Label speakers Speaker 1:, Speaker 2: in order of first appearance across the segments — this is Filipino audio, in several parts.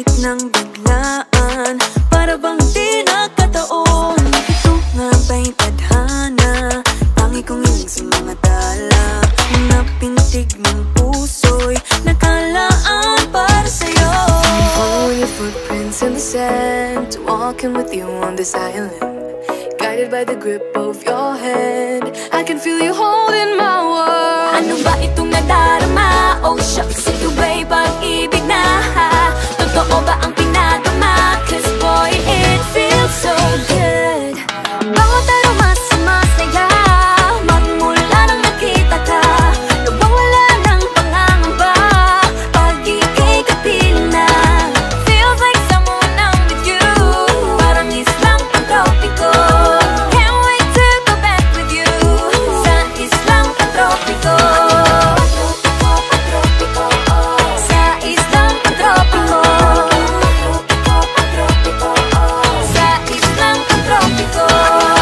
Speaker 1: Bumalik ng biglaan, para bang di nagkataon. Ito nga ba'y tadhana, tangi kong hiling sa mga tala. Napintig ng puso'y nakalaan para sa'yo.
Speaker 2: Following your footprints in the sand, walking with you on this island, guided by the grip of your hand. I can feel you holding my world.
Speaker 1: Ano ba itong nadarama? Oh shucks, ito ba'y pag-ibig na? Totoo ba ang pinagama? Cause boy, it feels so good. Bawat aroma sumasaya, magmula nang nakita ka. Nawawala ng pangangamba, pag ika'y kapiling na. Feels like someone I'm with you, parang islang pang-tropiko. Can't wait to go back with you, sa islang pang-tropiko. Sa islang pang-tropiko. Sa islang pang-tropiko.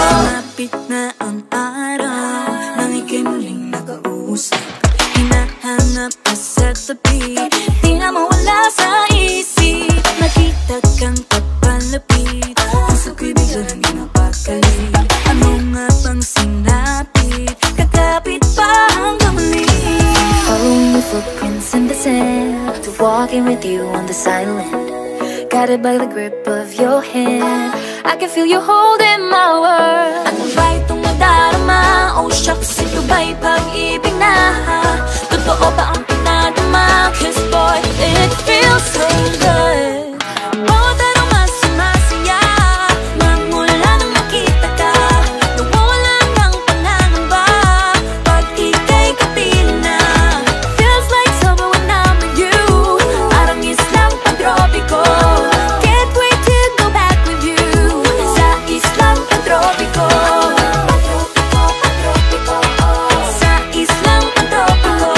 Speaker 1: Sumapit na ang araw, nang ika'y muling nakausap. Hinahanap ka sa tabi, di na mawala sa isip. Nakita kang papalapit, puso ko'y bigla nang di mapakali. Ano nga bang sinapit, kakapit pa hanggang muli.
Speaker 2: Following your footprints in the sand, to walking with you on this island, guided by the grip of your hand. I can feel you holding my world.
Speaker 1: Ano ba itong nadarama? Oh shucks, ito ba'y pag-ibig na? Totoo ba ang pinadama? Cause boy, it feels so good. Bawat aroma sumasaya, magmula nang nakita ka. Nawawala ng pangangamba, pag ika'y kapiling na. Feels like summer when I'm with you, parang islang pang-tropiko. Can't wait to go back with you, sa islang pang-tropiko. Sa islang pang-tropiko.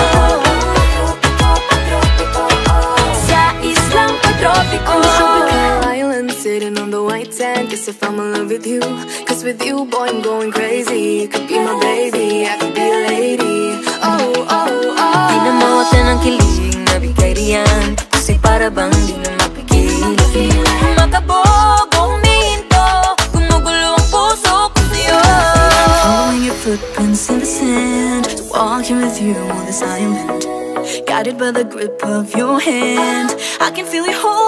Speaker 1: Sa islang pang-tropiko.
Speaker 2: On the tropical island, sitting on the white sand. Guess if I'm in love with you, cause with you, boy, I'm going crazy. You could be my baby, I could be a lady. Oh, oh, oh.
Speaker 1: Di na mawala ng kilig na bigay riyan, kasi para bang di na mapigil. Makabog, huminto, gumugulo ang puso ko sa'yo. Following your footprints in the sand, walking with you on this island, guided by the grip of your hand. I can feel you hold